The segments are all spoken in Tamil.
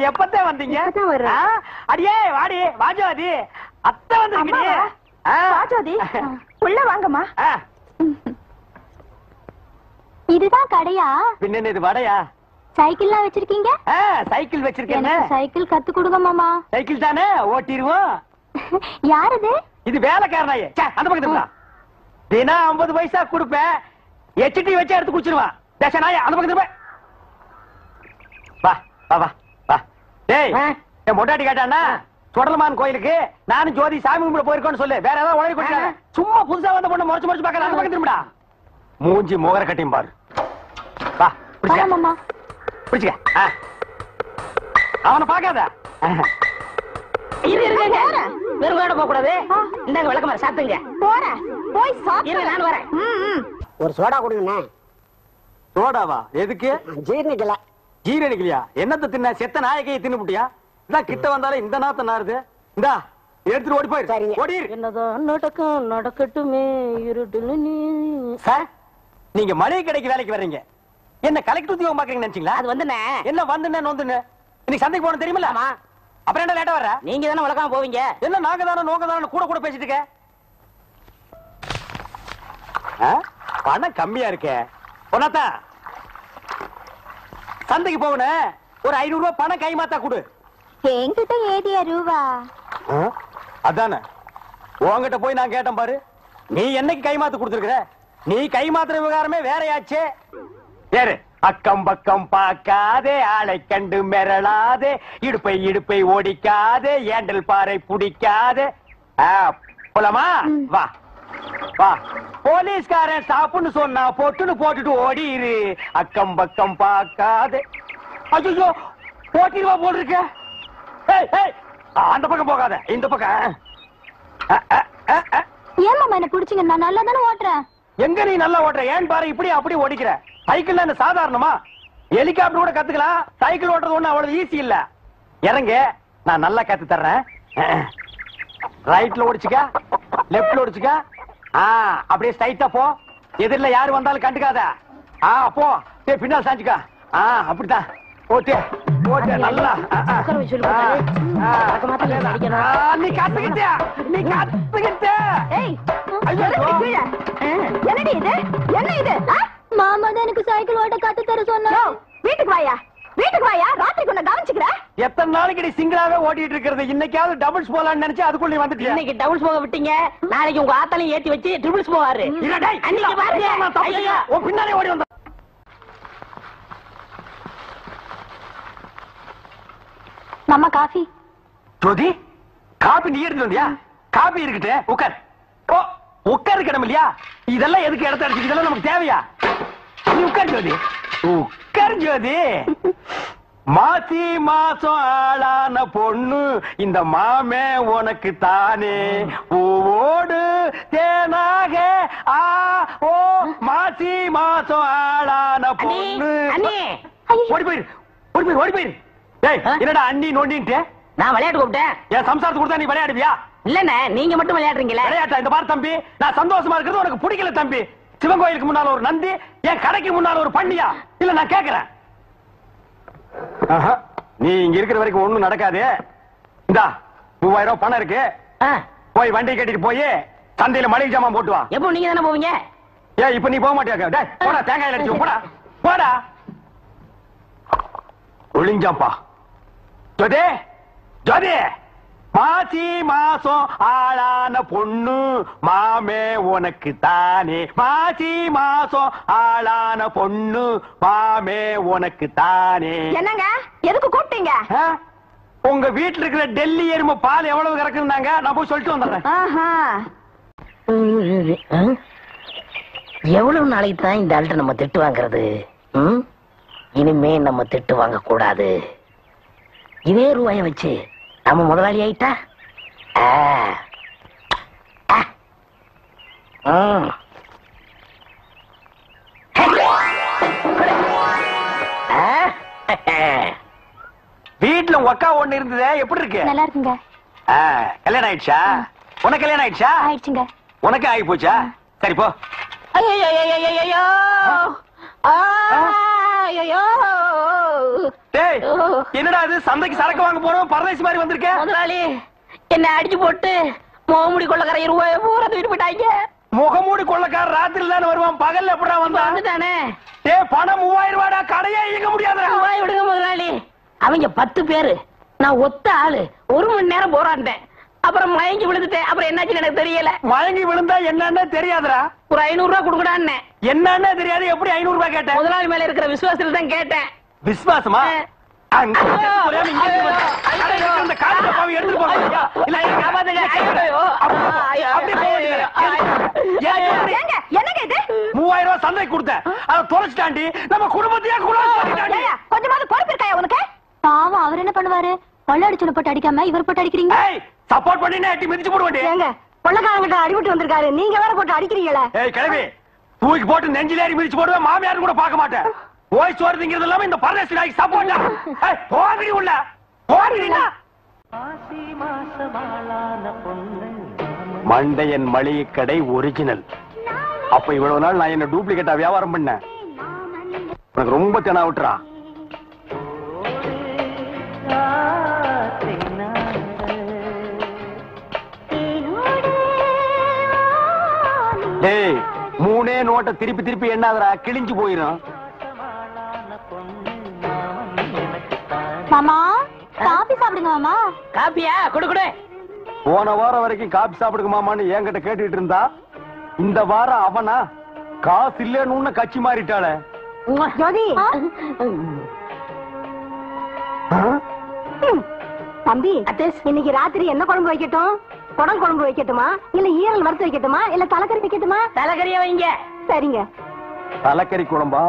எப்பத்தே வந்தீங்க? அடியே வாடி வாஜாதி அத்தை வந்துருக்கீங்க. வாஜாதி உள்ள வாங்கம்மா. இதுதான் கடையா? பின்ன இது வடையா? சைக்கிள்லாம் வச்சிருக்கீங்க? சைக்கிள் வச்சிருக்கேன். சைக்கிள் கத்து கொடுங்க மாமா. சைக்கிள் தானே ஓட்டிடுவோம். யார் இது? இது வேலைக்காரனாயே. அந்த பக்கத்துல தினம் 50 பைசா கொடுப்பேன். எச்டி வச்சு எடுத்து குடிச்சிருவான். தேசனாயே அந்த பக்கத்துல வா வா வா வா. டேய் என் மொட்டாட்டி கேட்டானா சொடலமான் கோயிலுக்கு நானும் ஜோதி சாமி கும்பிட போயிருக்கோன்னு சொல்லு. வேற ஏதாவது உடனே கொடுத்தாங்க. சும்மா புதுசா வந்த பொண்ணு முறைச்சு முறைச்சு பார்க்க அந்த பக்கம் திரும்படா. மூஞ்சி முகர கட்டியும் பாரு. வா பிடிச்ச மாமா பிடிச்சுக்க. அவனை பார்க்காத. வெறுங்கோட போக கூடாது. இந்தாங்க விளக்கமா சாத்துங்க. போறேன் போய் சாப்பிடு. நான் வரேன். ஒரு சோடா கொடுங்கண்ணே. சோடாவா? எதுக்கு? ஜீரணிக்கல. ஜீரணிக்கலையா? என்னத்த தின்ன? செத்த நாயகையை தின்னு புட்டியா? இதான் கிட்ட வந்தாலும் இந்த நாத்த நாருது. இந்தா எடுத்துட்டு ஓடி போயிரு. ஓடி. என்னதான் நடக்கும் நடக்கட்டுமே இருட்டுன்னு நீ. சார் நீங்க மளிகை கடைக்கு வேலைக்கு வர்றீங்க. என்ன கலெக்டர் உத்தியோகம் பாக்குறீங்க நினைச்சீங்களா? அது வந்துண்ணே. என்ன வந்துண்ணே நோந்துன்னு இன்னைக்கு சந்தைக்கு போன தெரியுமில்ல? அப்புறம் என்ன லேட்டா வர்ற? நீங்க தானே வழக்காம போவீங்க. என்ன நாங்க தானே நோங்க தானே கூட கூட பேசிட்டு இருக்க? பணம் கம்மியா இருக்கே. பொண்ணாத்தா சந்தைக்கு போகணு. ஒரு 500 ரூபாய் பணம் கை மாத்தா கொடு. என்கிட்ட ஏதியா ரூபா? அதானே உன்கிட்ட போய் நான் கேட்டேன் பாரு. நீ என்னைக்கு கை மாத்து கொடுத்துருக்குற? நீ கை மாத்துற விவகாரமே வேறையாச்சே. வேறு அக்கம் பக்கம் பார்க்காதே, ஆளை கண்டு மிரளாதே, இடுப்பை இடுப்பை ஓடிக்காதே, ஏண்டல் பாறை பிடிக்காதே. போலாமா? வா வா. போலீஸ்காரன் சாப்புன்னு சொன்னா பொட்டுன்னு போட்டுட்டு ஓடிரு. அக்கம் பக்கம் பார்க்காதே. ஐயோ போட்டிருவா போல் இருக்க. அந்த பக்கம் போகாத, இந்த பக்கம். ஏன் மாமா என்ன பிடிச்சிங்க? நான் நல்லா தானே ஓட்டுறேன். எங்க நீ நல்லா ஓட்டுற? ஏன் பாரு இப்படி அப்படி ஓடிக்கிற. சைக்கிள் என்ன சாதாரணமா? ஹெலிகாப்டர் கூட கத்துக்கலாம். சைக்கிள் ஓட்டுறது ஒண்ணு அவ்வளவு ஈஸி இல்ல. இறங்க, நான் நல்லா கத்து தர்றேன். ரைட்ல ஓடிச்சுக்க, லெப்ட்ல ஓடிச்சுக்க. அப்படியே ஸ்ட்ரைட்டா போ. எதிரில யாரு வந்தாலும் கண்டுக்காத. போ. பின்னால் சாஞ்சுக்க. அப்படித்தான் ஓட்டு ஓட்டு நல்லா. நீ கத்துக்கிட்ட நீ கத்துக்கிட்ட. என்னடி இது? என்ன இது? மாமா தான் எனக்கு சைக்கிள் ஓட்ட கத்து தர சொன்னா. வீட்டுக்கு வாயா, வீட்டுக்கு வாயா. ராத்திரி கொண்டு கவனிச்சுக்கிற. எத்தனை நாளைக்கு நீ சிங்கிளாவே ஓட்டிட்டு இருக்கிறது? இன்னைக்காவது டபுள்ஸ் போலான்னு நினைச்சு அதுக்குள்ள வந்துட்டு. இன்னைக்கு டபுள்ஸ் போக விட்டீங்க, நாளைக்கு உங்க ஆத்தாலையும் ஏத்தி வச்சு ட்ரிபிள்ஸ் போவாரு. அன்னைக்கு பாருங்க உன் பின்னாலே ஓடி வந்த. மாமா காஃபி. ஜோதி காபி நீ எடுத்து வந்தியா? காபி இருக்குட்டு உட்கார். ஓ உட்காரு கிடම இல்லையா? இதெல்லாம் எதுக்கு இடத்த அடிச்சு? இதெல்லாம் நமக்கு தேவையா? நீ உட்கார் ஜோதி, உட்கார் ஜோதி. மாசி மாசம் ஆளான பொண்ணு இந்த மாமே உனக்கு தானே. பூவோடு தேனாக ஓ மாசி மாசம் ஆளான பொண்ணு. ஓடி போயிரு ஓடி போயிரு ஓடி போயிரு. என்னடா அண்ணி நோண்டின்ட்டு? நான் விளையாட்டு கூப்பிட்டேன். என் சம்சாரத்து கொடுத்தா நீ விளையாடுவியா? இல்லண்ணே, நீங்க மட்டும் விளையாடுறீங்களா? விளையாட்டா? இந்த பாரு தம்பி, நான் சந்தோஷமா இருக்கிறது உனக்கு பிடிக்கல தம்பி. சிவன் கோயிலுக்கு முன்னால ஒரு நந்தி, என் கடைக்கு முன்னால ஒரு பண்ணியா? இல்ல நான் கேக்குறேன். நீ இங்க இருக்கிற வரைக்கும் ஒண்ணும் நடக்காது. இந்தா 3000 ரூபாய் பணம் இருக்கு. போய் வண்டி கட்டிட்டு போய் சந்தையில மளிகை ஜாமான் போட்டு வா. எப்போ நீங்க தானே போவீங்க? இப்ப நீ போக மாட்டியா? போடா, தேங்காய் அடிச்சு போடா போடா. ஒளிஞ்சாப்பா. ஜோதி ஜோதி, மாசி மாசம் ஆளான பொண்ணு மாமே உனக்கு தானே. மாசி மாசம் ஆளான பொண்ணு மாமே உனக்கு தானே. என்னங்க எதுக்கு கூப்பிட்டீங்க? உங்க வீட்டுல இருக்கிற டெல்லி எருமை பால் எவ்வளவு கறக்குறாங்க? நான் போய் சொல்லிட்டு வந்துடுறேன். எவ்வளவு நாளைக்கு தான் இந்த ஆள்கிட்ட நம்ம திட்டு வாங்குறது? இனிமே நம்ம திட்டு வாங்க கூடாது. இதே ரூபாய வச்சு நம்ம முதலாளி ஆயிட்டா. வீட்டுல ஒக்கா ஒண்ணு இருந்தது, எப்படி இருக்கு? நல்லா இருக்குங்க. கல்யாணம் ஆயிடுச்சா? உனக்கு கல்யாணம் ஆயிடுச்சா? ஆயிடுச்சுங்க. உனக்கு ஆகி போச்சா? சரி போ. ஐயோ டேய் என்னடா இது சந்தைக்கு சரக்கு வாங்க போறோம் பரதேசி மாதிரி வந்திருக்கேன். முதலாளி என்ன அடிச்சு போட்டு முகமூடி கொள்ளக்கார ரூபாய் பூரா தூக்கிட்டு போயிட்டாங்க. முகமூடி கொள்ளக்கார ராத்திரில தானே வருவான், பகல்ல எப்படா வந்தான்? வந்துட்டானே. டேய் பணம் 3000 ரூபாடா, கடையே இயங்க முடியாதுடா. ரூபாய் விடுங்க முதலாளி. அவங்க 10 பேரு, நான் ஒத்த ஆளு. 1 மணி நேரம் போராட்டேன், அப்புறம் மயங்கி விழுந்துட்டேன். அப்புறம் என்னாச்சுன்னு எனக்கு தெரியல. மயங்கி விழுந்தா என்னன்னு தெரியாதுடா. ஒரு 500 ரூபாய் கொடுக்கடான்னு. என்னன்னு தெரியாது, எப்படி 500 ரூபாய் கேட்டேன்? முதலாளி மேல இருக்கிற விசுவாசத்துல தான் கேட்டேன். விசுவாசமா? அங்க ஒரே இங்க அந்த காசை பாவி எடுத்து போங்க. இல்ல காப்பாத்துங்க. அப்படி போடுங்க. ஏங்க என்னங்க இது? 3000 ரூபாய் சந்தை கொடுத்தேன், அத தொலைச்சிட்டாண்டி. நம்ம குடும்பத்தையே குலாஸ் பண்ணிட்டாண்டி. கொஞ்சமாவது பொறுப்பு இருக்காயா உனக்கு? பாவம் அவர் என்ன பண்ணுவாரு? கொள்ளடிச்சன போட்டு அடிக்காம இவர் போட்டு அடிக்கிறீங்க. ஏய் சப்போர்ட் பண்ணி எட்டி மிதிச்சு போடுவேண்டி. ஏங்க கொள்ளக்காரங்கிட்ட அடிபட்டு வந்திருக்காரு, நீங்க வேற போட்டு அடிக்கிறீங்களா? ஏய் கிழவி, தூக்கி போட்டு நெஞ்சில ஏறி மிதிச்சு போடுவேன், மாமியார் கூட பார்க்க மாட்டேன். போய் சோறு திங்கிறது இல்லாம இந்த பரதேசி நாய்க்கு சப்போர்ட்டா? ஏய் போங்கடி உள்ள, போங்கடிடா. மண்டையன் மளிகை கடை ஒரிஜினல். அப்ப இவ்வளவு நாள் நான் என்ன டூப்ளிகேட்டா வியாபாரம் பண்ணேன். உனக்கு ரொம்ப தெனா விட்டுறா. டேய் 3 நோட்டை திருப்பி திருப்பி எண்ணாதடா, கிழிஞ்சு போயிரும். மாமா காபி சாப்பிடுங்க மாமா. காப்பியா? கொடு கொடு. போன வாரம் வரைக்கும் காபி சாப்பிடுங்க மாமான்னு என்கிட்ட கேட்டுட்டு இருந்தா, இந்த வாரம் அவனா காசு இல்லன்னு கட்சி மாறிட்டாளே. ஜோதி தம்பி, இன்னைக்கு ராத்திரி என்ன குழம்பு வைக்கட்டும்? குடல் குழம்பு வைக்கட்டுமா, இல்ல ஈரல் வறுத்து வைக்கட்டுமா, இல்ல தலைக்கறி வைக்கட்டுமா? தலைக்கறியா வைங்க. சரிங்க. தலைக்கறி குழம்பா?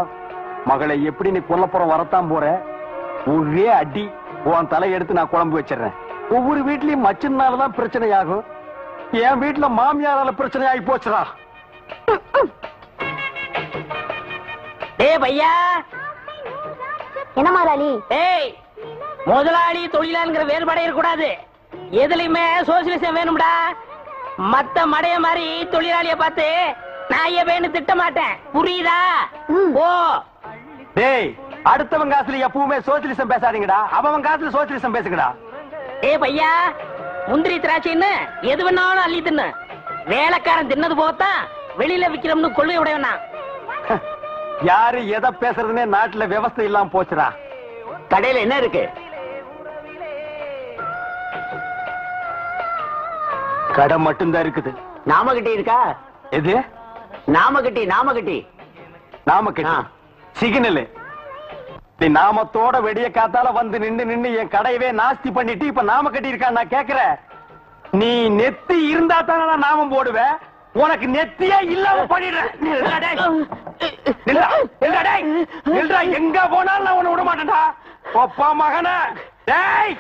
மகளை எப்படி நீ கொல்லப்புறம் வரத்தான் போற? ஒரே அடி உன் தலை எடுத்து நான் குழம்பு வச்சிடறேன். ஒவ்வொரு வீட்லயும் மச்சனாலதான் பிரச்சனை ஆகும், என் வீட்டுல மாமியாரால பிரச்சனை ஆகி போச்சுடா. டேய் பையா. என்ன முதலாளி? ஏய் முதலாளி தொழிலாளிங்கிற வேறுபாடே இருக்கக்கூடாது. எதுலயுமே சோசியலிசம் வேணும்டா. மத்த மடைய மாதிரி தொழிலாளிய பார்த்து நான் ஏன்னு திட்ட மாட்டேன், புரியுதா? ஓ டேய் அடுத்தவன் காசுல எப்பவுமே சோசியலிசம் பேசாதீங்கடா, அவன் காசுல சோசியலிசம் பேசுங்கடா. ஏய் பையா, முந்திரி திராட்சைன்னு எது வேணாலும் அள்ளி தின்னு. வேலைக்காரன் தின்னது போகத்தான் வெளியில விக்கிறோம்னு கொள்ளை உடையவனா. யாரு எதை பேசுறதுன்னே நாட்டுல விவசாயம் இல்லாம போச்சுடா. கடையில என்ன இருக்கு? கடை மட்டும்தான் இருக்குது. நாமகட்டி இருக்கா? எது? நாமகட்டி நாமக்கட்டி சிக்னல். நீ நாமத்தோட வெடிய காத்தால வந்து நின்னு நின்னு என் கடையவே நாஸ்தி பண்ணிட்டு இப்ப நாம கட்டி இருக்கான். நான் கேக்குறேன், நீ நெத்தி இருந்தா தானே நான் நாமம் போடுவேன், உனக்கு நெத்தியே இல்லாம பண்ணிடுறேன். எங்க போனாலும் நான் உன்னை விட மாட்டேன்டா. ஒப்பா மகன டேய்